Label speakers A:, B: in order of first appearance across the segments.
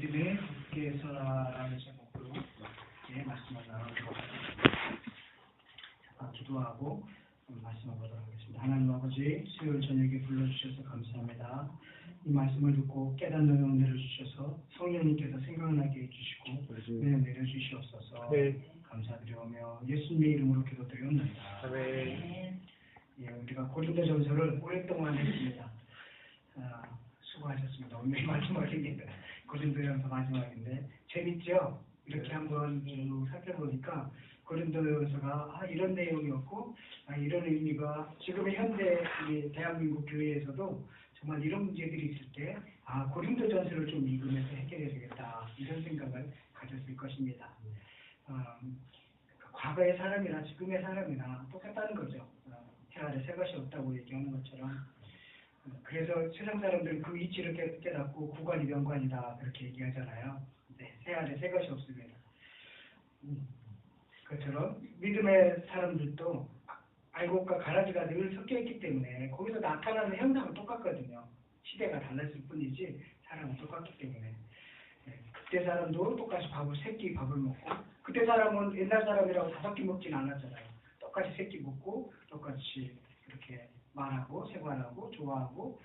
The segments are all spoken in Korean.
A: 믿음의 국계서라는 제목으로 말씀을 나누고 기도하고 말씀을 보도록 하겠습니다. 하나님 아버지, 수요일 저녁에 불러주셔서 감사합니다. 이 말씀을 듣고 깨닫는 은혜를 주셔서 성령님께서 생각나게 해주시고 은혜 내려주시옵소서. 감사드리오며 예수님의 이름으로 기도드리옵나이다. 예, 우리가 고린도전서를 오랫동안 했습니다. 수고하셨습니다. 오늘 마지막입니다. 고린도전서 마지막인데 재밌죠? 이렇게 한번 쭉 살펴보니까 고린도전서가 이런 내용이었고 이런 의미가 지금의 현대 대한민국 교회에서도 정말 이런 문제들이 있을 때 고린도전서를 좀 읽으면서 해결해야 되겠다 이런 생각을 가졌을 것입니다. 과거의 사람이나 지금의 사람이나 똑같다는 거죠. 태아에 새 것이 없다고 얘기하는 것처럼. 그래서 세상 사람들은 그 이치를 깨닫고 구관이 명관이다 그렇게 얘기하잖아요. 네, 새알에 새 것이 없습니다. 그것처럼 믿음의 사람들도 알곡과 가라지가 늘 섞여 있기 때문에 거기서 나타나는 현상은 똑같거든요. 시대가 달랐을 뿐이지 사람은 똑같기 때문에. 그때 사람도 똑같이 세끼 밥을 먹고 그때 사람은 옛날 사람이라고 5끼 먹진 않았잖아요. 똑같이 세끼 먹고 똑같이 이렇게 말하고 생활하고 좋아하고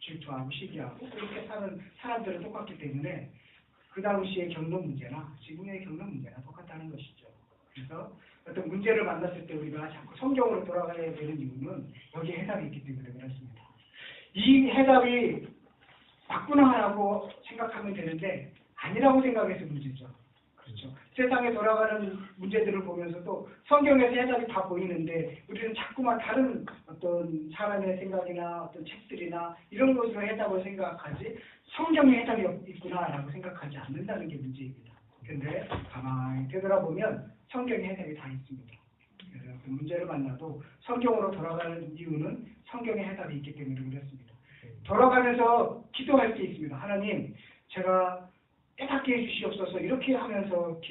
A: 질투하고 시기하고 그렇게 사는 사람들은 똑같기 때문에 그 당시에 겪는 문제나 지금의 겪는 문제나 똑같다는 것이죠. 그래서 어떤 문제를 만났을 때 우리가 자꾸 성경으로 돌아가야 되는 이유는 여기에 해답이 있기 때문에 그렇습니다. 이 해답이 맞구나 하라고 생각하면 되는데 아니라고 생각해서 문제죠. 그렇죠. 세상에 돌아가는 문제들을 보면서도 성경에서 해답이 다 보이는데 우리는 자꾸만 다른 어떤 사람의 생각이나 어떤 책들이나 이런 것으로 해답을 생각하지 성경에 해답이 있구나라고 생각하지 않는다는 게 문제입니다. 그런데 가만히 되돌아보면 성경에 해답이 다 있습니다. 그래서 그 문제를 만나도 성경으로 돌아가는 이유는 성경에 해답이 있기 때문에 그렇습니다. 돌아가면서 기도할 게 있습니다. 하나님, 제가 깨닫게 해주시옵소서. 이렇게 하면서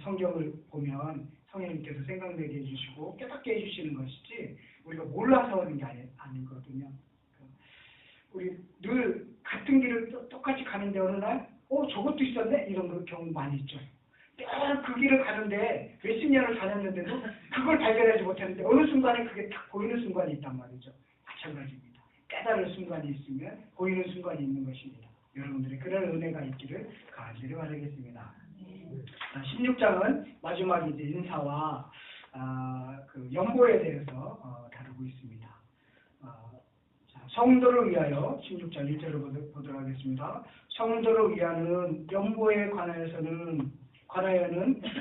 A: 성경을 보면 성령님께서 생각나게 해주시고 깨닫게 해주시는 것이지 우리가 몰라서 하는 게 아니거든요. 우리 늘 같은 길을 똑같이 가는데 어느 날 저것도 있었네? 이런 경우 많이 있죠. 늘 그 길을 가는데 몇십 년을 다녔는데도 그걸 발견하지 못했는데 어느 순간에 그게 딱 보이는 순간이 있단 말이죠. 마찬가지입니다. 깨달을 순간이 있으면 보이는 순간이 있는 것입니다. 여러분들의 그런 은혜가 있기를 간절히 바라겠습니다. 16장은 마지막 인사와 그 연보에 대해서 다루고 있습니다. 성도를 위하여 16장 1절을 보도록 하겠습니다. 성도를 위하는 연보에 관하여는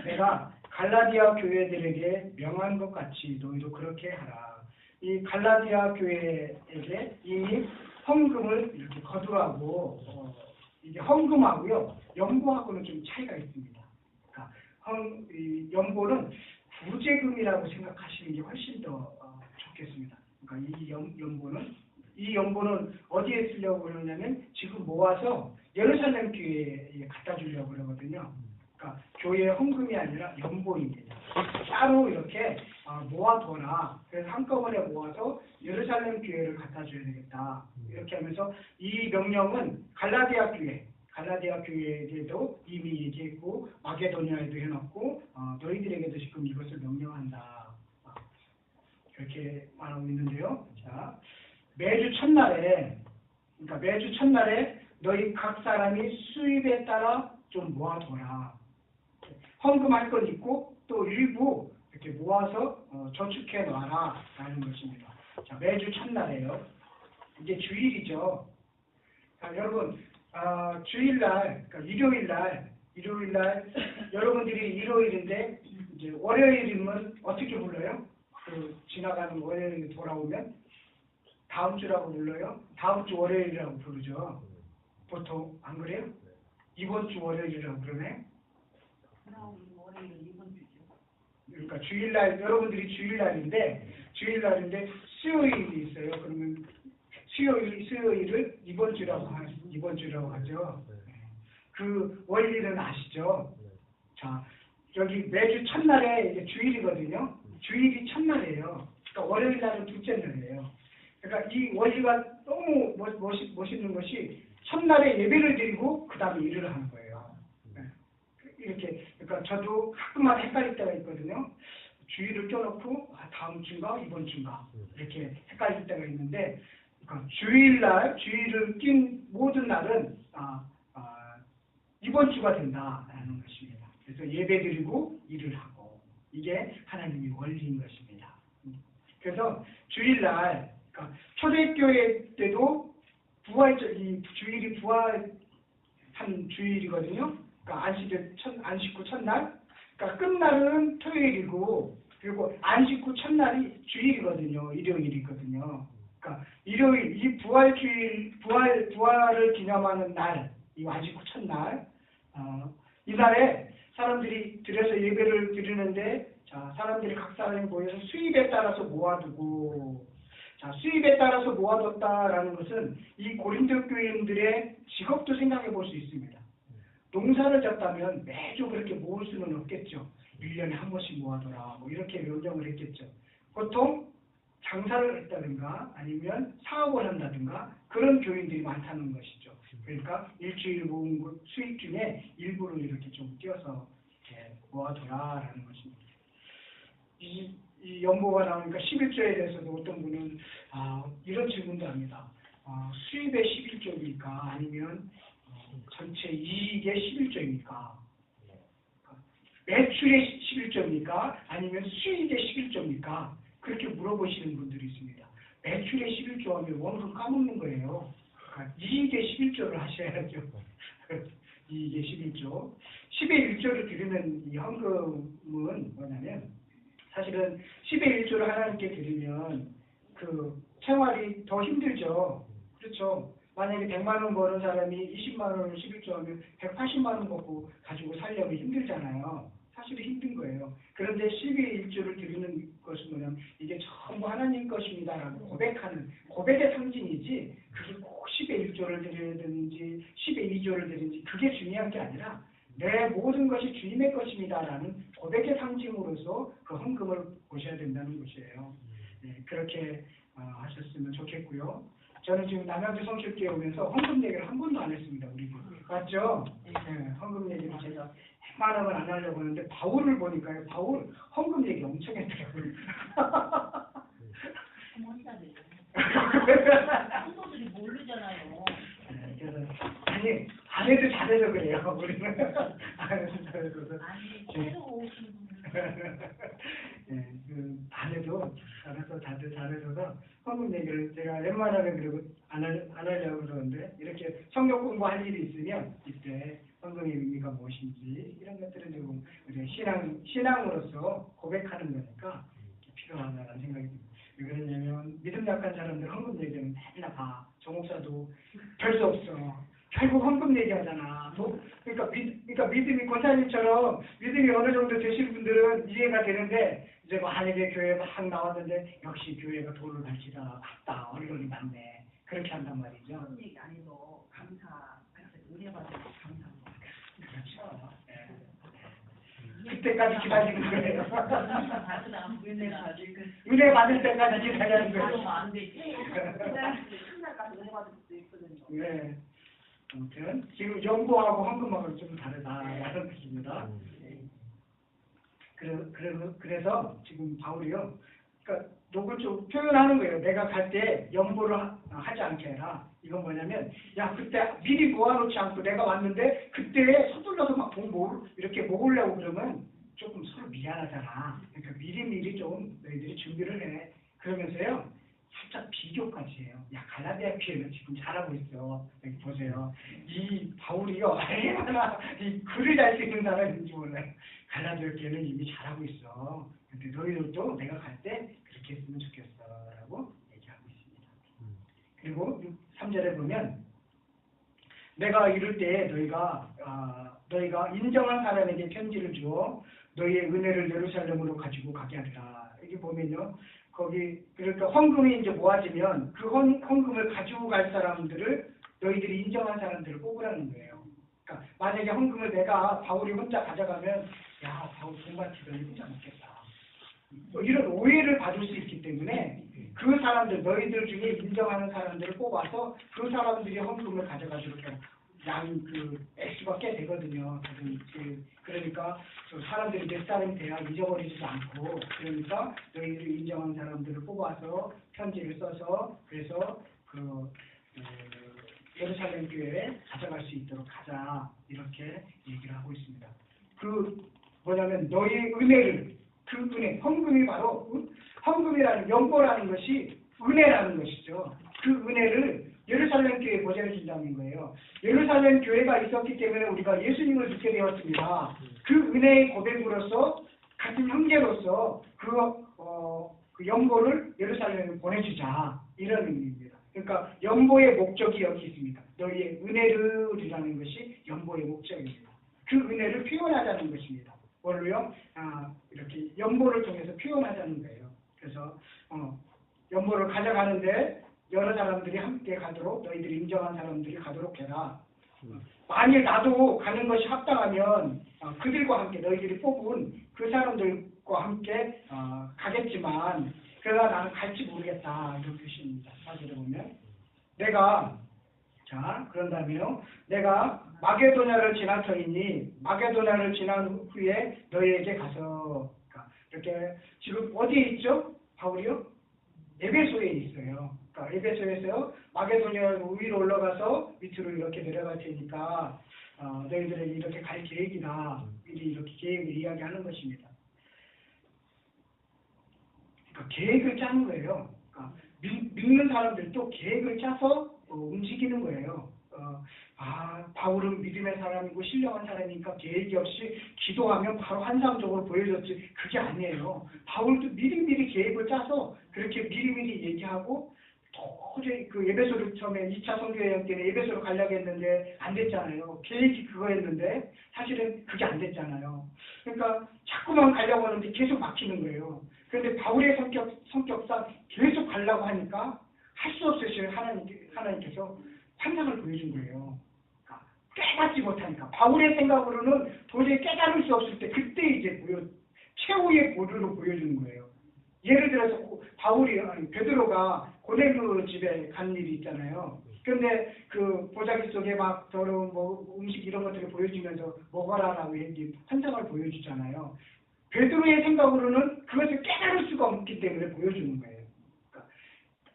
A: 내가 갈라디아 교회들에게 명한 것 같이 너희도 그렇게 하라. 이 갈라디아 교회에게 이미 헌금을 이렇게 거두라고 이게 헌금하고요 연보하고는 좀 차이가 있습니다. 그러니까 연보는 구제금이라고 생각하시는 게 훨씬 더 좋겠습니다. 그러니까 이 연보는 어디에 쓰려고 그러냐면 지금 모아서 예루살렘 교회에 갖다 주려고 그러거든요. 그러니까 교회 헌금이 아니라 연보입니다. 따로 이렇게 모아둬라. 그래서 한꺼번에 모아서 예루살렘 교회를 갖다 줘야 되겠다. 이렇게 하면서 이 명령은 갈라디아 교회에게도 이미 얘기했고 마게도니아에도 해놨고 너희들에게도 지금 이것을 명령한다. 이렇게 말하고 있는데요. 자, 매주 첫날에 너희 각 사람이 수입에 따라 좀 모아둬라. 헌금할 건 있고 또 일부 이렇게 모아서 저축해 놔라 라는 것입니다. 자, 매주 첫날에요. 이게 주일이죠. 자, 여러분 주일날, 그러니까 일요일날 여러분들이 일요일인데 이제 월요일이면 어떻게 불러요? 그 지나가는 월요일이 돌아오면 다음 주라고 불러요? 다음 주 월요일이라고 부르죠. 보통 안 그래요? 이번 주 월요일이라고 그러네. 그러니까 여러분들이 주일날인데 수요일이 있어요. 그러면 수요일을 이번 주라고 하죠. 그 원리는 아시죠? 자, 여기 매주 첫날에 이게 주일이거든요. 주일이 첫날이에요. 그러니까 월요일 날은 둘째 날이에요. 그러니까 이 원리가 너무 멋있는 것이 첫날에 예배를 드리고 그 다음에 하는 거예요. 네. 이렇게 그러니까 저도 가끔마다 헷갈릴 때가 있거든요. 주일을 껴놓고 다음 주인가 이번 주인가 이렇게 헷갈릴 때가 있는데 그러니까 주일을 낀 모든 날은 이번 주가 된다라는 것입니다. 그래서 예배드리고 일을 하고 이게 하나님의 원리인 것입니다. 그래서 주일날 그러니까 초대교회 때도 이 주일이 부활한 주일이거든요. 그러니까 안식 후 첫날. 그러니까 끝날은 토요일이고 그리고 안식 후 첫날이 주일이거든요. 일요일이거든요. 그러니까 일요일 이 부활을 기념하는 날, 이 안식 후 첫날, 이날에 사람들이 들여서 예배를 드리는데, 자 사람들이 각 사람이 모여서 수입에 따라서 모아두고, 자 수입에 따라서 모아뒀다라는 것은 이 고린도 교인들의 직업도 생각해 볼 수 있습니다. 농사를 졌다면 매주 그렇게 모을 수는 없겠죠. 1년에 한 번씩 모아둬라 뭐 이렇게 명령을 했겠죠. 보통 장사를 했다든가 아니면 사업을 한다든가 그런 교인들이 많다는 것이죠. 그러니까 일주일 모은 수익 중에 일부를 이렇게 좀 띄어서 이렇게 모아둬라라는 것입니다. 이 연보가 나오니까 11조에 대해서도 어떤 분은 이런 질문도 합니다. 수입의 11조입니까? 아니면 전체 이익의 11조입니까? 매출의 11조입니까? 아니면 수익의 11조입니까? 그렇게 물어보시는 분들이 있습니다. 매출의 11조 하면 원금 까먹는 거예요. 그러니까 이익의 11조를 하셔야죠. 이익의 11조. 10의 1조를 드리는 이 헌금은 뭐냐면 사실은 10의 1조를 하나님께 드리면 그 생활이 더 힘들죠. 그렇죠. 만약에 100만 원 버는 사람이 20만 원을 11조 하면 180만 원 먹고 가지고 살려면 힘들잖아요. 사실은 힘든 거예요. 그런데 10의 1조를 드리는 것은 뭐냐면 이게 전부 하나님 것입니다라고 고백하는 고백의 상징이지 그게 꼭 10의 1조를 드려야 되는지 10의 2조를 드리는지 그게 중요한 게 아니라 내 모든 것이 주님의 것입니다라는 고백의 상징으로서 그 헌금을 보셔야 된다는 것이에요. 네, 그렇게 하셨으면 좋겠고요. 저는 지금 남양주 성실교회 오면서 헌금 얘기를 한 번도 안 했습니다. 우리 맞죠? 네, 헌금 얘기를 제가 웬만하면 안 하려고 하는데 바울을 보니까요. 바울 헌금 얘기 엄청 했더라고요.
B: 성도들이 모르잖아요.
A: 네, 그래서 아니 안 해도 잘해서 그래요. 우리는 안 해도 잘해서.
B: 아니 새로 오신 분들.
A: 네, 안 해도 잘해서 다들 잘해서 헌금 얘기를 제가 웬만하면 그리고 안 하려고 그러는데 이렇게 성경 공부할 일이 있으면 이때 헌금의 의미가 무엇인지 이런 것들은 조금 우리 신앙으로서 고백하는 거니까 필요하다는 생각이 듭니다. 왜 그러냐면 믿음 약한 사람들 헌금 얘기는 맨날 정목사도 별 수 없어. 결국 헌금 얘기하잖아. 그러니까 믿음이 권사님처럼 믿음이 어느 정도 되신 분들은 이해가 되는데 이제 만약에 교회 막 나왔는데 역시 교회가 돈을 발치다 맞다 어려움이 많네 그렇게 한단 말이죠.
B: 헌금 얘기 아니고 감사, 은혜 받은 감사.
A: 그렇죠. 네. 그때까지 기다리는 거예요. 은혜 받을 때까지 기다리는 거예요.
B: 안 되지.
C: 첫날까지 은혜 받을 수도 있거든요.
A: 네. 아무튼 지금 연보하고 헌금하고는 좀 다르다라는 뜻입니다. 그래서 지금 바울이요. 그러니까 녹을 좀 표현하는 거예요. 내가 갈 때 연보를 하지 않게 해라. 이건 뭐냐면 야 그때 미리 모아놓지 않고 내가 왔는데 그때 서둘러서 막 돈 이렇게 모으려고 그러면 조금 서로 미안하잖아. 그러니까 미리미리 좀 너희들이 준비를 해. 그러면서요. 살짝 비교까지 해요. 야 갈라디아 교회는 지금 잘하고 있어. 여기 보세요. 이 바울이요. 얼마나 이 글을 잘 쓰는 사람인지 몰라요. 갈라디아 교회는 이미 잘하고 있어. 근데 너희들도 내가 갈 때 그렇게 했으면 좋겠어. 라고 얘기하고 있습니다. 그리고 3절에 보면 내가 이럴 때 너희가 인정한 사람에게 편지를 주어 너희의 은혜를 예루살렘으로 가지고 가게 하리라. 여기 보면요. 거기 그러니까 헌금이 이제 모아지면 그 헌금을 가지고 갈 사람들을 너희들이 인정한 사람들을 뽑으라는 거예요. 그러니까 만약에 헌금을 내가 바울이 혼자 가져가면 야 바울 돈 받치더니 혼자 먹겠다. 뭐 이런 오해를 받을 수 있기 때문에 그 사람들 너희들 중에 인정하는 사람들을 뽑아서 그 사람들이 헌금을 가져가도록 액수가 꽤 되거든요. 그러니까 사람들이 몇 사람이 돼야 잊어버리지도 않고, 그러니까 너희들이 인정한 사람들을 뽑아서 편지를 써서 그래서 예루살렘 교회에 가져갈 수 있도록 하자, 이렇게 얘기를 하고 있습니다. 뭐냐면 너희의 은혜를, 그 은혜, 헌금이 바로 헌금이라는 연보라는 것이 은혜라는 것이죠. 그 은혜를 예루살렘 교회에 보좌해 준다는 거예요. 예루살렘 교회가 있었기 때문에 우리가 예수님을 믿게 되었습니다. 그 은혜의 고백으로서 같은 형제로서 그 연보를 예루살렘에 보내주자, 이런 의미입니다. 그러니까 연보의 목적이 여기 있습니다. 너희의 은혜를이라는 것이 연보의 목적입니다. 그 은혜를 표현하자는 것입니다. 뭘로요? 이렇게 연보를 통해서 표현하자는 거예요. 그래서 연보를 가져가는데 여러 사람들이 함께 가도록, 너희들이 인정한 사람들이 가도록 해라. 만일 나도 가는 것이 합당하면 그들과 함께, 너희들이 뽑은 그 사람들과 함께 가겠지만, 그러나 나는 갈지 모르겠다, 이런 뜻입니다. 사실을 보면 그런다면요, 내가 마게도냐를 지날 터이니 마게도냐를 지난 후에 너희에게 가서, 이렇게 지금 어디에 있죠? 바울이요? 에베소에 있어요. 그러니까 에베소에서 마게도냐 위로 올라가서 밑으로 이렇게 내려갈 테니까 너희들에게 이렇게 갈 계획이다, 미리 이렇게 계획을 이야기하는 것입니다. 그러니까 계획을 짜는 거예요. 그러니까 믿는 사람들도 계획을 짜서 움직이는 거예요. 바울은 믿음의 사람이고 신령한 사람이니까 계획이 없이 기도하면 바로 환상적으로 보여줬지, 그게 아니에요. 바울도 미리미리 계획을 짜서 그렇게 미리미리 얘기하고, 도저히 에베소를 처음에 2차 선교여행 때는 에베소로 가려고 했는데 안 됐잖아요. 계획이 그거였는데 사실은 그게 안 됐잖아요. 그러니까 자꾸만 가려고 하는데 계속 막히는 거예요. 그런데 바울의 성격상 계속 가려고 하니까 할 수 없으신 하나님께서 환상을 보여준 거예요. 그러니까 깨닫지 못하니까, 바울의 생각으로는 도저히 깨달을 수 없을 때 그때 이제 최후의 보루로 보여주는 거예요. 예를 들어서 베드로가 고넬료 집에 간 일이 있잖아요. 그런데 그 보자기 속에 막 더러운 음식 이런 것들을 보여주면서 먹어라라고 환상을 보여주잖아요. 베드로의 생각으로는 그것을 깨달을 수가 없기 때문에 보여주는 거예요.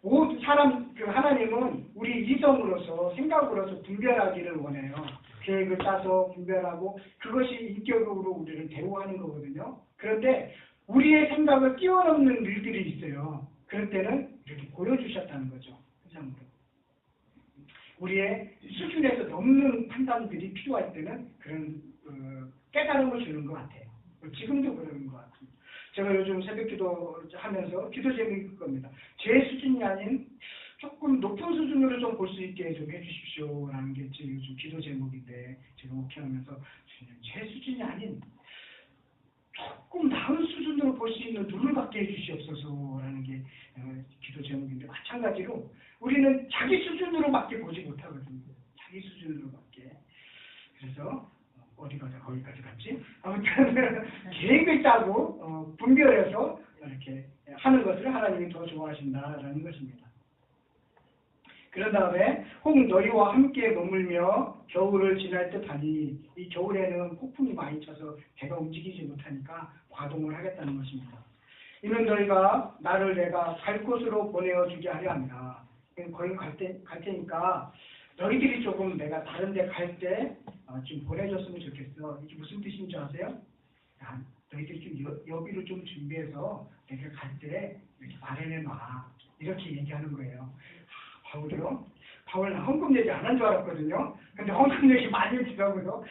A: 모든 하나님은 우리 이성으로서, 생각으로서 분별하기를 원해요. 계획을 짜서 분별하고 그것이 인격으로 우리를 대우하는 거거든요. 그런데 우리의 생각을 뛰어넘는 일들이 있어요. 그럴 때는 이렇게 보여주셨다는 거죠. 현상으로. 우리의 수준에서 넘는 판단들이 필요할 때는 그런 깨달음을 주는 것 같아요. 지금도 그러는 것 같습니다. 제가 요즘 새벽기도 하면서 기도 제목이 그겁니다. 제 수준이 아닌 조금 높은 수준으로 좀 볼 수 있게 좀 해주십시오라는 게 제 요즘 기도 제목인데, 제가 목회하면서 제 수준이 아닌 조금 나은 수준으로 볼 수 있는 눈을 받게 해주시옵소서라는 게 기도 제목인데, 마찬가지로 우리는 자기 수준으로밖에 보지 못하거든요. 자기 수준으로밖에. 그래서 어디 가자 거기까지 갔지? 아무튼 계획을 짜고 분별해서 이렇게 하는 것을 하나님이 더 좋아하신다라는 것입니다. 그런 다음에 혹 너희와 함께 머물며 겨울을 지날 듯하니, 이 겨울에는 폭풍이 많이 쳐서 배가 움직이지 못하니까 과동을 하겠다는 것입니다. 이는 너희가 나를 내가 갈 곳으로 보내어주게 하려 합니다. 거기 갈 테니까 너희들이 조금 내가 다른 데 갈 때 좀 보내줬으면 좋겠어. 이게 무슨 뜻인 줄 아세요? 너희들이 좀 여비를 좀 준비해서 내가 갈 때 이렇게 마련해놔, 이렇게 얘기하는 거예요. 바울이요? 바울 나 헌금 얘기 안 한 줄 알았거든요. 근데 헌금 얘기 많이 했더라고요.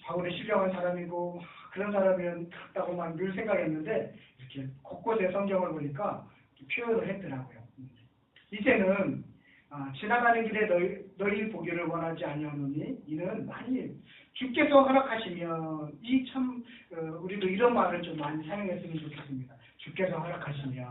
A: 바울이 신령한 사람이고 그런 사람이면 같다고만 늘 생각했는데, 이렇게 곳곳에 성경을 보니까 표현을 했더라고요. 이제는 지나가는 길에 너희 보기를 원하지 아니하노니 이는 만일 주께서 허락하시면, 우리도 이런 말을 좀 많이 사용했으면 좋겠습니다. 주께서 허락하시면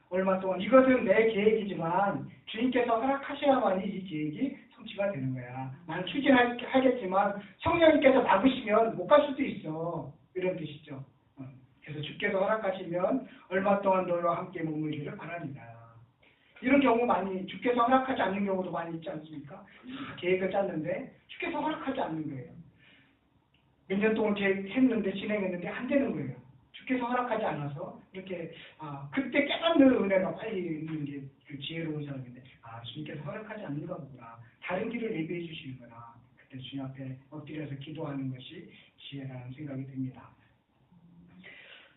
A: 얼마 동안, 이것은 내 계획이지만 주님께서 허락하셔야만이 이 계획이 성취가 되는 거야. 나는 추진하겠지만 성령님께서 막으시면 못 갈 수도 있어, 이런 뜻이죠. 그래서 주께서 허락하시면 얼마 동안 너희와 함께 머물기를 바랍니다. 이런 경우 많이 주께서 허락하지 않는 경우도 많이 있지 않습니까? 계획을 짰는데 주께서 허락하지 않는 거예요. 몇 년 동안 계획했는데 진행했는데 안 되는 거예요. 주께서 허락하지 않아서 이렇게 그때 깨닫는 은혜가 빨리 있는 게 그 지혜로운 사람인데 주님께서 허락하지 않는가 보구나. 다른 길을 예비해 주시는구나. 그때 주님 앞에 엎드려서 기도하는 것이 지혜라는 생각이 듭니다.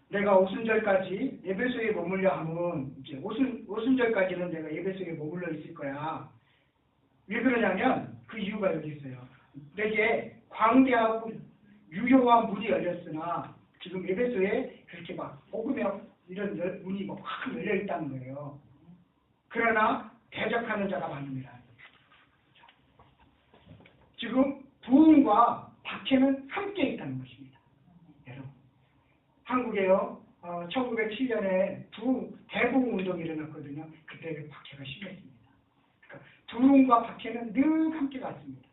A: 내가 오순절까지 예배소에 머물려 하면 이제 오순절까지는 내가 예배소에 머물러 있을 거야. 왜 그러냐면 그 이유가 여기 있어요. 내게 광대하고 유효한 문이 열렸으나 지금 예배소에 그렇게 막 복음의 이런 문이 막 확 열려 있다는 거예요. 그러나 대적하는 자가 많습니다. 지금 부흥과 박해는 함께 있다는 것입니다. 여러분, 한국에요. 1907년에 대부흥 운동이 일어났거든요. 그때 박해가 심했습니다. 그러니까 부흥과 박해는 늘 함께 갔습니다.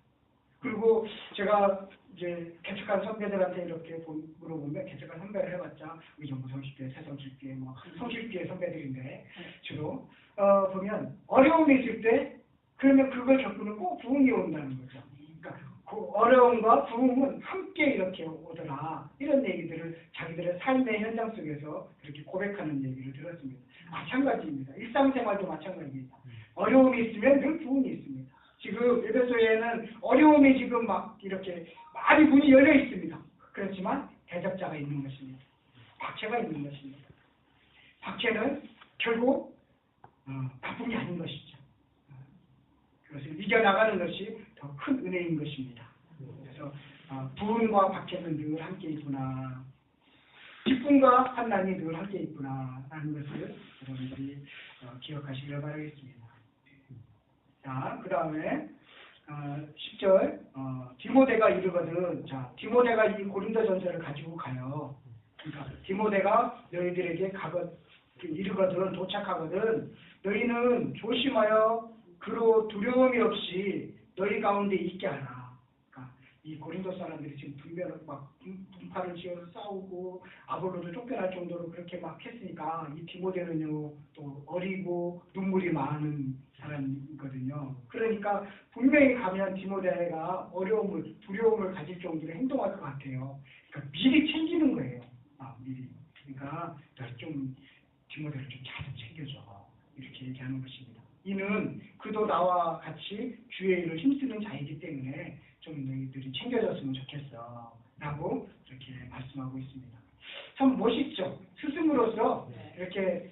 A: 그리고 제가 이제 개척한 선배들한테 이렇게 물어보면 개척한 선배를 해봤자 의정부 성실교회, 새성실교회, 성실교회 선배들인데 주로 보면 어려움이 있을 때 그러면 그걸 겪으면 꼭 부흥이 온다는 거죠. 그러니까 그 어려움과 부흥은 함께 이렇게 오더라. 이런 얘기들을 자기들의 삶의 현장 속에서 그렇게 고백하는 얘기를 들었습니다. 마찬가지입니다. 일상생활도 마찬가지입니다. 어려움이 있으면 늘 부흥이 있습니다. 지금 예배소에는 어려움이 지금 막 이렇게 많이 문이 열려 있습니다. 그렇지만 대적자가 있는 것입니다. 박해가 있는 것입니다. 박해는 결국 나쁜 게 아닌 것이죠. 그것을 이겨나가는 것이 더 큰 은혜인 것입니다. 그래서 부흥과 박해는 늘 함께 있구나. 기쁨과 환난이 늘 함께 있구나 라는 것을 여러분들이 기억하시길 바라겠습니다. 자, 그 다음에 10절 디모데가 이르거든. 자, 디모데가 이 고린도전서를 가지고 가요. 그러니까 디모데가 너희들에게 이르거든, 도착하거든. 너희는 조심하여 그로 두려움이 없이 너희 가운데 있게 하라. 그러니까 이 고린도 사람들이 지금 분파를 지어서 싸우고 아볼로를 쫓겨날 정도로 그렇게 막 했으니까 이 디모데는요 또 어리고 눈물이 많은 사람이거든요. 그러니까 분명히 가면 디모데가 두려움을 가질 정도로 행동할 것 같아요. 그러니까 미리 챙기는 거예요. 미리. 그러니까 좀 디모데를 좀 잘 챙겨줘. 이렇게 얘기하는 것입니다. 이는 그도 나와 같이 주의 일을 힘쓰는 자이기 때문에 좀 너희들이 챙겨줬으면 좋겠어. 라고 이렇게 말씀하고 있습니다. 참 멋있죠. 스승으로서 이렇게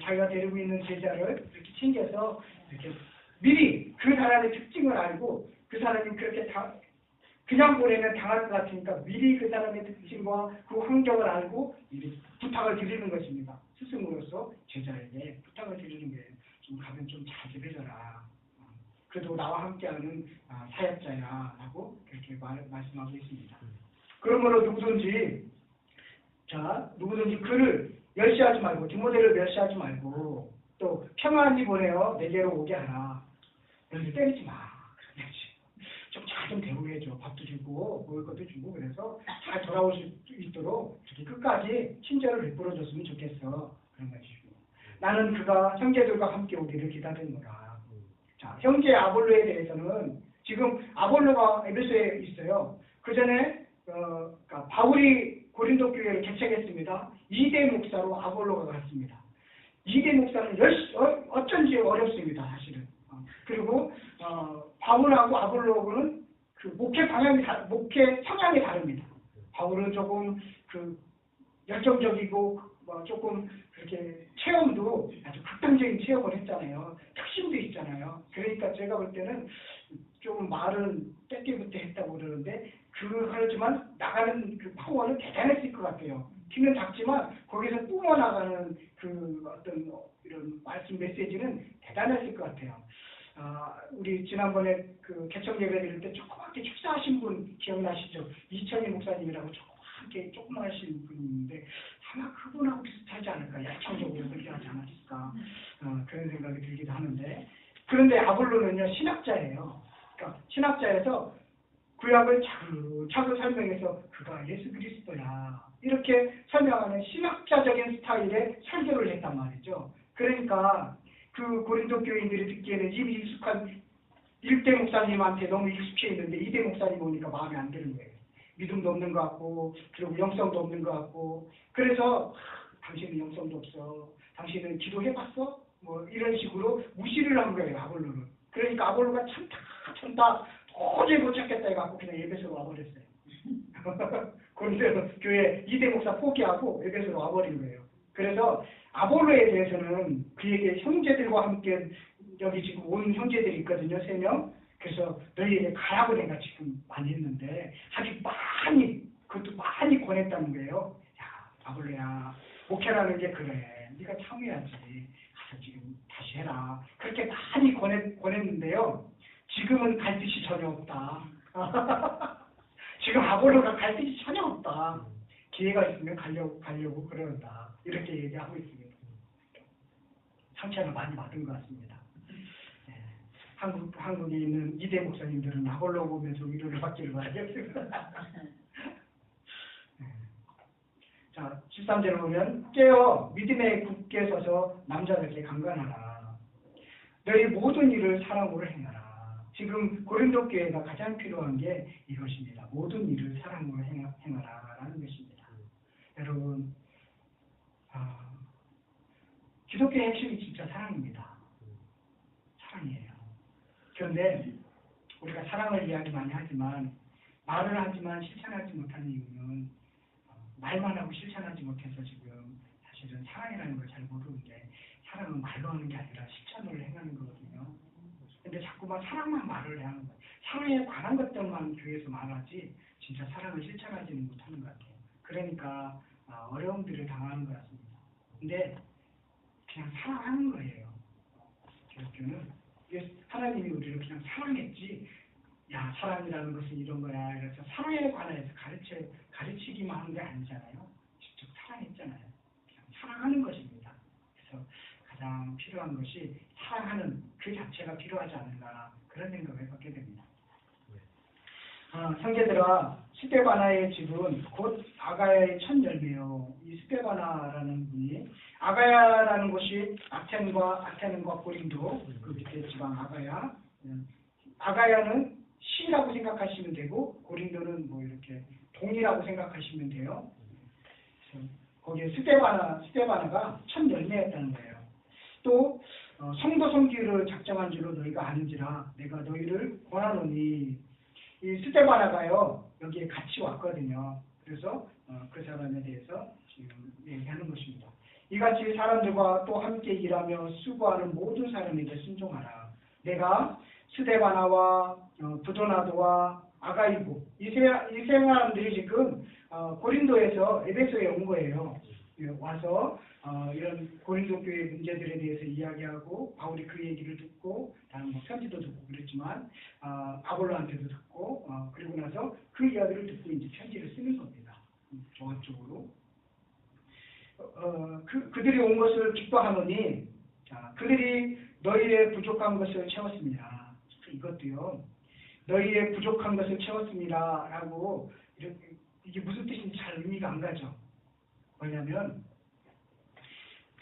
A: 자기가 데리고 있는 제자를 이렇게 챙겨서 이렇게 미리 그 사람의 특징을 알고 그 사람이 그렇게 그냥 보내면 당할 것 같으니까 미리 그 사람의 특징과 그 환경을 알고 미리 부탁을 드리는 것입니다. 스승으로서 제자에게 부탁을 드리는 거예요. 좀 가면 좀 잘 좀 해줘라. 그래도 나와 함께하는 사역자야 라고 그렇게 말씀하고 있습니다. 그러므로 누구든지 그를 멸시하지 말고 디모데를 멸시하지 말고 또 평안히 보내어 내게로 오게 하라. 너희들 때리지 마. 좀 잘 좀 대우해줘. 밥도 주고 먹을 것도 주고 그래서 잘 돌아올 수 있도록 이렇게 끝까지 친절을 베풀어줬으면 좋겠어. 그런 것이고 나는 그가 형제들과 함께 오기를 기다리노라. 자, 형제 아볼로에 대해서는 지금 아볼로가 에베소에 있어요. 그 전에 그러니까 바울이 고린도 교회를 개척했습니다. 2대 목사로 아볼로가 갔습니다. 2대 목사는 어쩐지 어렵습니다, 사실은. 그리고 바울하고 아볼로는 그 목회 성향이 다릅니다. 바울은 조금 열정적이고 조금 그렇게 체험도 아주 극단적인 체험을 했잖아요. 특심도 있잖아요. 그러니까 제가 볼 때는 좀 말은 떼끼부터 했다고 그러는데 그렇지만 나가는 그 파워는 대단했을 것 같아요. 키는 작지만 거기서 뿜어나가는 그 어떤 이런 말씀 메시지는 대단했을 것 같아요. 우리 지난번에 그 개척 예배 드릴 때 조그맣게 축사하신 분 기억나시죠? 이천희 목사님이라고 조그마하신 분이 있는데 아마 그분하고 비슷하지 않을까, 약창적으로 설교하지 않았을까 그런 생각이 들기도 하는데, 그런데 아볼로는요 신학자예요. 그러니까 신학자에서 구약을 차근차근 설명해서 그가 예수 그리스도야 이렇게 설명하는 신학자적인 스타일의 설교를 했단 말이죠. 그러니까 그 고린도 교인들이 듣기에는 이미 익숙한 1대 목사님한테 너무 익숙해 있는데 2대 목사님 오니까 마음에 안 드는 거예요. 믿음도 없는 것 같고 그리고 영성도 없는 것 같고 그래서 당신은 영성도 없어. 당신은 기도해봤어? 뭐 이런 식으로 무시를 한 거예요. 아볼로는. 그러니까 아볼로가 참다 도저히 못 찾겠다 해갖고 그냥 에베소로 와버렸어요. 고린도 교회 2대 목사 포기하고 에베소로 와버린 거예요. 그래서 아볼로에 대해서는 그에게 형제들과 함께 여기 지금 온 형제들이 있거든요. 3명. 그래서 너희에게 가라고 내가 지금 많이 했는데 아주 많이 그것도 많이 권했다는 거예요. 야 아볼로야 목회라는 게 그래. 네가 참여해야지. 가서 지금 다시 해라. 그렇게 많이 권했는데요. 지금은 갈 뜻이 전혀 없다. 지금 아볼로가 갈 뜻이 전혀 없다. 기회가 있으면 가려고 그런다. 이렇게 얘기하고 있습니다. 상처를 많이 받은 것 같습니다. 네. 한국에 있는 2대 목사님들은 아볼로 보면서 위로를 받기를 바라겠습니다. 네. 자, 13절을 보면 깨어 믿음에 굳게 서서 남자답게 강건하라. 너희 모든 일을 사랑으로 행하라. 지금 고린도 교회가 가장 필요한 게 이것입니다. 모든 일을 사랑으로 행하라라는 것입니다. 여러분, 기독교의 핵심이 진짜 사랑입니다. 사랑이에요. 그런데 우리가 사랑을 이야기 많이 하지만 말을 하지만 실천하지 못하는 이유는 말만 하고 실천하지 못해서 지금 사실은 사랑이라는 걸 잘 모르는데 사랑은 말로 하는 게 아니라 실천으로 행하는 거거든요. 근데 자꾸만 사랑만 말을 해야 하는 거예요. 사랑에 관한 것들만 교회에서 말하지 진짜 사랑을 실천하지는 못하는 것 같아요. 그러니까 어려움들을 당하는 것 같습니다. 근데 그냥 사랑하는 거예요. 기독교는 하나님이 우리를 그냥 사랑했지. 야 사랑이라는 것은 이런 거야. 그래서 사랑에 관해서 가르치기만 한 게 아니잖아요. 직접 사랑했잖아요. 그냥 사랑하는 것입니다. 그래서 가장 필요한 것이 사랑하는 그 자체가 필요하지 않은가 그런 생각을 갖게 됩니다. 형제들아 스데바나의 집은 곧 아가야의 첫 열매요. 이 스데바나라는 분이 아가야라는 곳이 아테넨과 고린도 그 밑에 지방 아가야. 아가야는 시라고 생각하시면 되고 고린도는 뭐 이렇게 동이라고 생각하시면 돼요. 거기에 스데바나가 첫 열매였다는 거예요. 또 성도 섬기를 작정한 줄로 너희가 아는지라 내가 너희를 권하노니 이 스데바나가요 여기에 같이 왔거든요. 그래서 그 사람에 대해서 지금 얘기하는 것입니다. 이같이 사람들과 또 함께 일하며 수고하는 모든 사람에게 순종하라. 내가 스데바나와 부도나도와 아가이고 이 세 사람들이 지금 고린도에서 에베소에 온 거예요. 와서 이런 고린도 교회 문제들에 대해서 이야기하고 바울이 그 얘기를 듣고 다른 뭐 편지도 듣고 그랬지만 아볼로한테도 듣고 그리고 나서 그 이야기를 듣고 이제 편지를 쓰는 겁니다. 종합적으로 그들이 온 것을 기뻐하노니 그들이 너희의 부족한 것을 채웠습니다. 이것도요. 너희의 부족한 것을 채웠습니다라고 이게 무슨 뜻인지 잘 의미가 안 가죠. 뭐냐면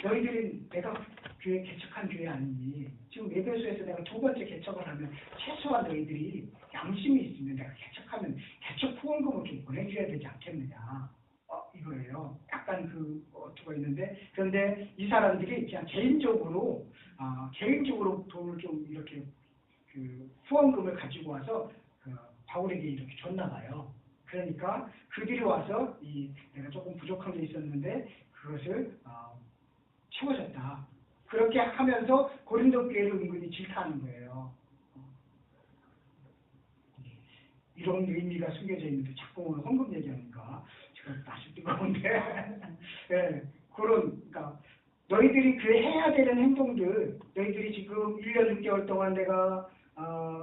A: 너희들이 내가 교회 개척한 교회 아니니 지금 에베소에서 내가 2번째 개척을 하면 최소한 너희들이 양심이 있으면 내가 개척하면 개척 후원금을 좀 보내줘야 되지 않겠느냐 이거예요. 약간 그 어투가 있는데 그런데 이 사람들이 그냥 개인적으로 돈을 좀 이렇게 그 후원금을 가지고 와서 바울에게 이렇게 줬나 봐요. 그러니까 그들이 와서 내가 조금 부족한 게 있었는데 그것을 채워졌다. 그렇게 하면서 고린도 교회를 은근히 질타하는 거예요. 이런 의미가 숨겨져 있는데 자꾸 오늘 헌금 얘기하니까 제가 다시 뜨거운데 네, 그러니까 너희들이 그 해야 되는 행동들 너희들이 지금 1년 6개월 동안 내가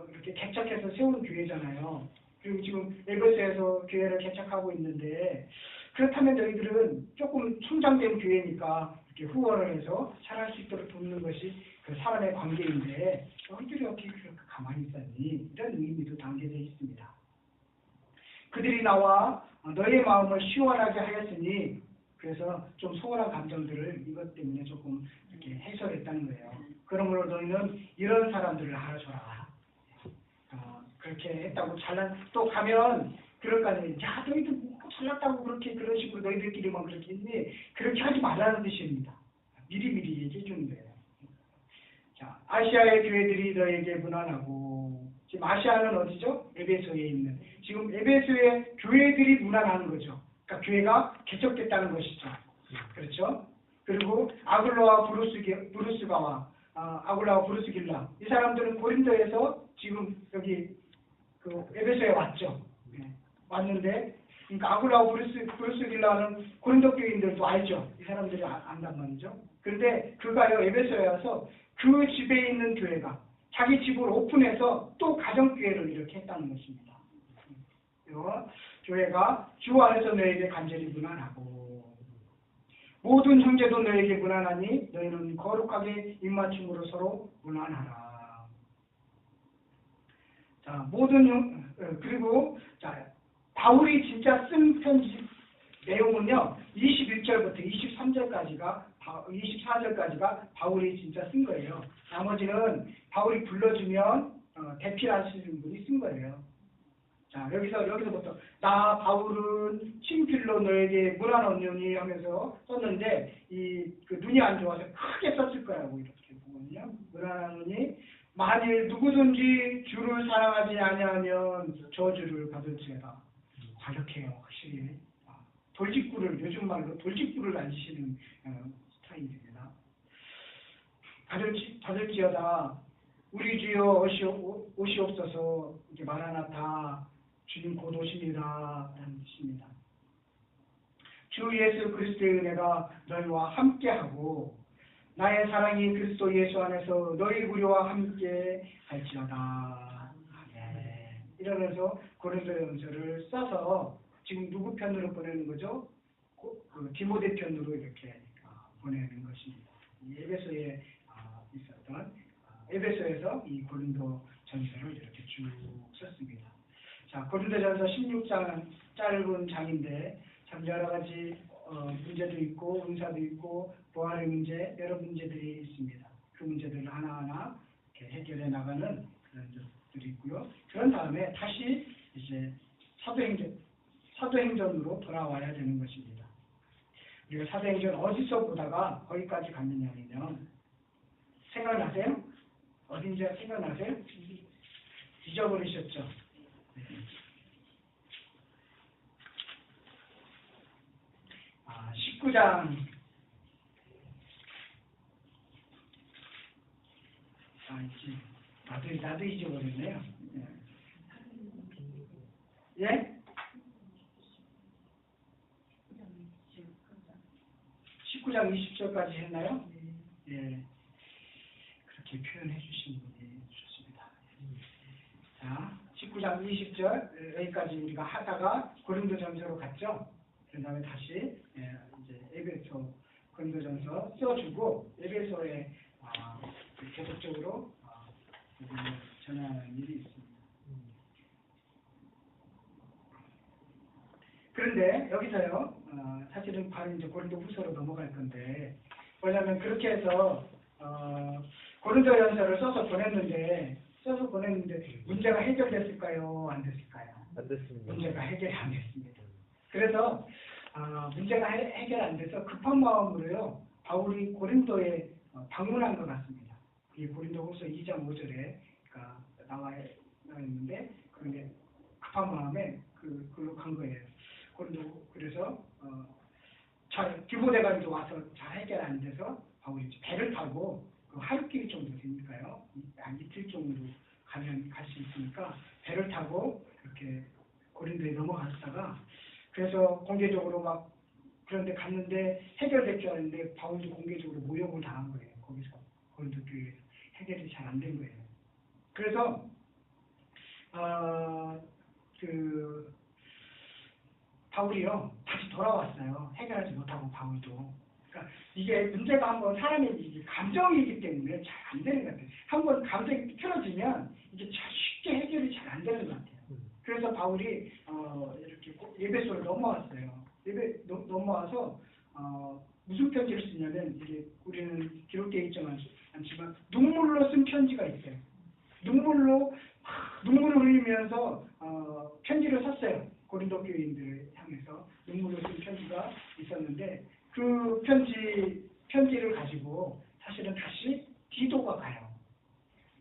A: 이렇게 개척해서 세운 교회잖아요. 그리고 지금 에베소에서 교회를 개척하고 있는데 그렇다면 너희들은 조금 성장된 교회니까 이렇게 후원을 해서 잘할 수 있도록 돕는 것이 그 사람의 관계인데 너희들이 어떻게 그렇게 가만히 있었니? 이런 의미도 담겨져 있습니다. 그들이 나와 너희의 마음을 시원하게 하였으니 그래서 좀 소홀한 감정들을 이것 때문에 조금 이렇게 해소했다는 거예요. 그러므로 너희는 이런 사람들을 알아줘라. 그렇게 했다고 또 가면 그럴 거 아니에요. 야, 너희들 뭐 잘났다고 그런 식으로 너희들끼리만 그렇게 했니? 그렇게 하지 말라는 뜻입니다. 미리미리 얘기해 주는 거예요. 자, 아시아의 교회들이 너에게 무난하고, 지금 아시아는 어디죠? 에베소에 있는. 지금 에베소의 교회들이 무난하는 거죠. 그러니까 교회가 개척됐다는 것이죠. 그렇죠? 그리고 아굴라와 브루스가와 아굴라와 브루스길라, 이 사람들은 고린도에서 지금 여기 그 에베소에 왔죠. 왔는데, 그러니까 아굴라와 브루스길라는 고린도 교인들도 알죠. 이 사람들이 안단 말이죠. 그런데 그가요 에베소에 와서 그 집에 있는 교회가 자기 집을 오픈해서 또 가정교회를 이렇게 했다는 것입니다. 교회가 주 안에서 너에게 간절히 무난하고, 모든 형제도 너에게 무난하니 너희는 거룩하게 입맞춤으로 서로 무난하라. 자, 그리고 자, 바울이 진짜 쓴 편지 내용은요 21절부터 24절까지가 바울이 진짜 쓴 거예요. 나머지는 바울이 불러주면 대필하시는 분이 쓴 거예요. 자, 여기서부터 나 바울은 친필로 너에게 무난하노니 하면서 썼는데 그 눈이 안 좋아서 크게 썼을 거라고 이렇게 보거든요. 무난하노니 만일 누구든지 주를 사랑하지 아니하면 저주를 받을지어다. 과격해요, 확실히. 요즘 말로 돌직구를 앉으시는 스타일입니다. 받을지어다. 우리 주여 오시옵소서. 이게 마라나타, 주님 곧 오십니다 라는 뜻입니다. 주 예수 그리스도의 은혜가 너희와 함께하고 나의 사랑이 그리스도 예수 안에서 너희 우리와 함께 할지어다. 네. 이러면서 고린도전서를 써서 지금 누구 편으로 보내는 거죠? 그 디모데 편으로 이렇게 보내는 것입니다. 에베소에 있었던 에베소에서 이 고린도 전서를 이렇게 쭉 썼습니다. 자, 고린도 전서 16장 짧은 장인데 참 여러 가지 문제도 있고 은사도 있고 부활의 문제 여러 문제들이 있습니다. 그 문제들을 하나하나 이렇게 해결해 나가는 그런 것들이 있고요. 그런 다음에 다시 이제 사도행전으로 돌아와야 되는 것입니다. 우리가 사도행전 어디서 보다가 거기까지 갔느냐면 생각나세요? 어딘지 생각나세요? 잊어버리셨죠? 19장 나도 잊어버렸네요. 예? 19장 20절까지 했나요? 예. 그렇게 표현해 주신 분이 좋습니다. 자, 19장 20절 여기까지 우리가 하다가 고린도전서로 갔죠. 그 다음에 다시 이제 에베소 고린도전서 써주고 에베소에 계속적으로 전하는 일이 있습니다. 그런데 여기서요, 사실은 바로 이제 고린도 후서로 넘어갈 건데, 뭐냐면 그렇게 해서 고린도전서를 써서 보냈는데 문제가 해결됐을까요? 안 됐을까요?
D: 안 됐습니다.
A: 문제가 해결이 안 됐습니다. 그래서 문제가 해결 안 돼서 급한 마음으로요, 바울이 고린도에 방문한 것 같습니다. 이 고린도후서 2장 5절에 나와 있는데, 그런데 급한 마음에 그로 간 거예요. 그래서 디모데가 이제 와서 잘 해결 안 돼서 바울이 배를 타고 하루 길 정도 되니까요, 한 이틀 정도 갈 수 있으니까 배를 타고 이렇게 고린도에 넘어갔다가, 그래서 공개적으로 막 그런데 갔는데 해결될 줄 알았는데 바울도 공개적으로 모욕을 당한 거예요. 거기서 고린도 교회에서 해결이 잘 안 된 거예요. 그래서 바울이요 다시 돌아왔어요. 해결하지 못하고 바울도. 그러니까 이게 문제가 한번 사람의 감정이기 때문에 잘 안 되는 것 같아요. 한번 감정이 틀어지면 이게 쉽게 해결이 잘 안 되는 것 같아요. 그래서 바울이 이렇게 에베소를 넘어왔어요. 넘어와서 무슨 편지를 쓰냐면 이게 우리는 기록되어 있지만 않지만 눈물로 쓴 편지가 있어요. 눈물을 흘리면서 편지를 썼어요. 고린도 교인들을 향해서 눈물로 쓴 편지가 있었는데 그 편지를 가지고 사실은 다시 디도가 가요.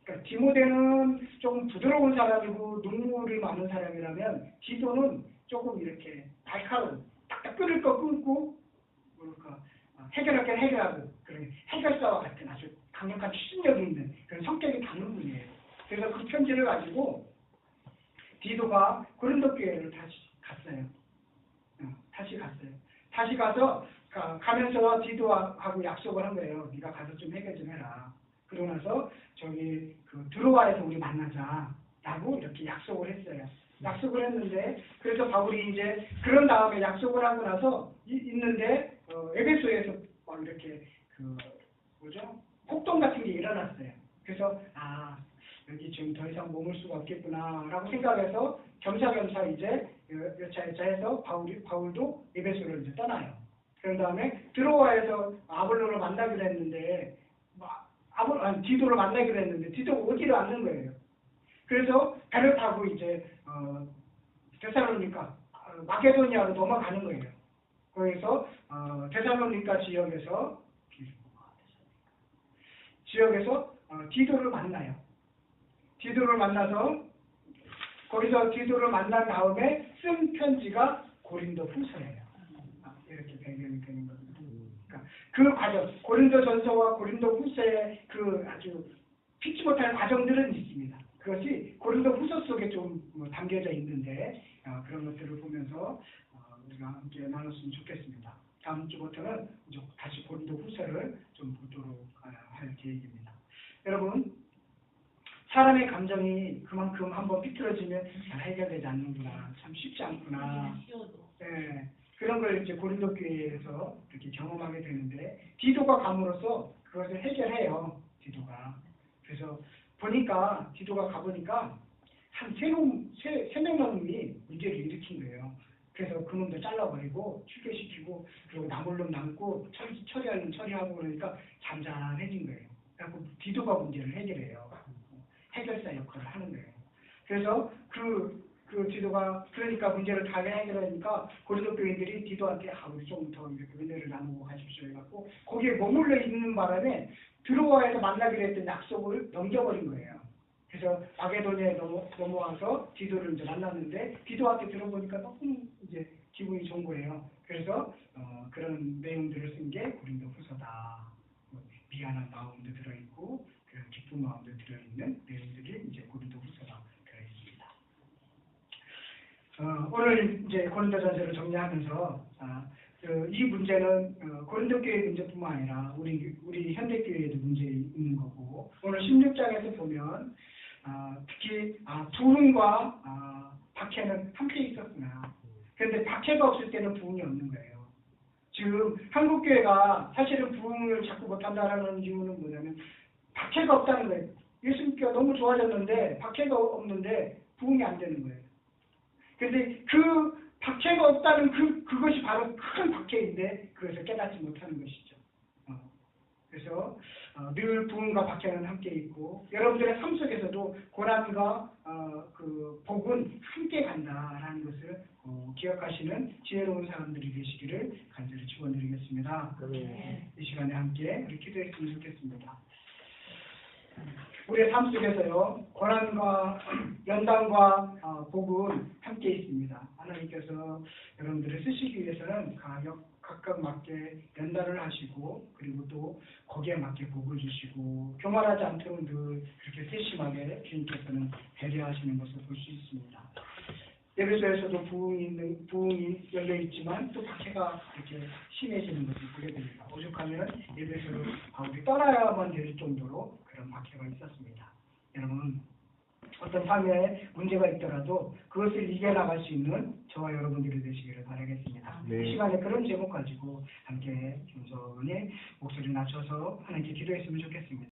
A: 그러니까 디모데는 조금 부드러운 사람이고 눈물이 많은 사람이라면 디도는 조금 이렇게 날카로운 딱딱 끊을 거 끊고 뭐랄까 해결할 게 해결하고 그런 해결사와 같은 아주 강력한 추진력이 있는 그런 성격이 다른 분이에요. 그래서 그 편지를 가지고 디도가 고린도 교회를 다시 갔어요. 다시 가서 가면서 디도하고 약속을 한 거예요. 네가 가서 좀 해결 좀 해라. 그러고 나서 저기 드로아에서 우리 만나자라고 이렇게 약속을 했어요. 약속을 했는데 그래서 바울이 이제 그런 다음에 약속을 하고 나서 있는데 에베소에서 막 이렇게 폭동 같은 게 일어났어요. 그래서 여기 지금 더 이상 머물 수가 없겠구나라고 생각해서 겸사겸사 이제 여차여차해서 바울도 에베소를 이제 떠나요. 그런 다음에 드로아에서 아볼로를 만나기로 했는데 디도를 만나기로 했는데 디도가 오지를 않는 거예요. 그래서 배를 타고 이제 데살로니가 마케도니아로 넘어가는 거예요. 거기서 데살로니가 지역에서 디도를 만나요. 디도를 만나서 거기서 디도를 만난 다음에 쓴 편지가 고린도 후서예요. 이렇게 배경이 되는 겁니다. 그러니까 그 과정, 고린도 전서와 고린도 후서의 그 아주 피치 못할 과정들은 있습니다. 그것이 고린도 후서 속에 좀 담겨져 있는데 그런 것들을 보면서 우리가 함께 나눴으면 좋겠습니다. 다음 주부터는 이제 다시 고린도 후서를 좀 보도록 할 계획입니다. 여러분, 사람의 감정이 그만큼 한번 삐뚤어지면 잘 해결되지 않는구나. 참 쉽지 않구나. 네, 그런 걸 이제 고린도 교회에서 이렇게 경험하게 되는데 디도가 감으로써 그것을 해결해요. 디도가. 그래서 보니까 디도가 가보니까 한 세 명이 문제를 일으킨 거예요. 그래서 그놈도 잘라버리고 출교시키고 그리고 남을 놈 남고 처리할 놈 처리하고 그러니까 잠잠해진 거예요. 그래서 디도가 문제를 해결해요. 해결사 역할을 하는 거예요. 그래서 그 디도가 그러니까 문제를 다 해결하니까 고린도 교인들이 디도한테 우리 좀 더 이렇게 은혜를 나누고 가십시오 해갖고 거기에 머물러 있는 바람에 드로아에서 만나기로 했던 약속을 넘겨버린 거예요. 그래서 마게도니아에 넘어와서 디도를 이제 만났는데 디도한테 들어보니까 너무 이제 기분이 좋은 거예요. 그래서 그런 내용들을 쓴 게 고린도 후서다. 미안한 마음도 들어있고 그런 기쁜 마음도 들어있는 내용들이 이제 고린도 후서가 들어있습니다. 오늘 이제 고린도전서를 정리하면서 이 문제는 고린도 교회 문제뿐만 아니라 우리 현대 교회에도 문제 있는 거고 오늘 16장에서 보면 특히 부흥과 박해는 함께 있었구나. 그런데 박해가 없을 때는 부흥이 없는 거예요. 지금 한국 교회가 사실은 부흥을 자꾸 못한다라는 이유는 뭐냐면 박해가 없다는 거예요. 예수님께가 너무 좋아졌는데 박해가 없는데 부흥이 안 되는 거예요. 그런데 그 박해가 없다는 그것이 바로 큰 박해인데 그것을 깨닫지 못하는 것이죠. 그래서 늘 부흥과 박해는 함께 있고 여러분들의 삶 속에서도 고난과 그 복은 함께 간다라는 것을 기억하시는 지혜로운 사람들이 되시기를 간절히 축원드리겠습니다. 이 시간에 함께 우리 기도했으면 좋겠습니다. 우리의 삶 속에서요 고난과 연단과 복은 함께 있습니다. 하나님께서 여러분들을 쓰시기 위해서는 각각 맞게 연단을 하시고 그리고 또 거기에 맞게 복을 주시고 교만하지 않도록 늘 그렇게 세심하게 주님께서는 배려하시는 것을 볼 수 있습니다. 에베소에서도 부흥이 열려 있지만 또 박해가 이렇게 심해지는 것을 보게 됩니다. 오죽하면 에베소를 바울이 떠나야만 될 정도로 그런 박해가 있었습니다. 여러분 어떤 삶에 문제가 있더라도 그것을 이겨나갈 수 있는 저와 여러분들이 되시기를 바라겠습니다. 이 시간에 그런 제목 가지고 함께 겸손히 목소리 낮춰서 하나님께 기도했으면 좋겠습니다.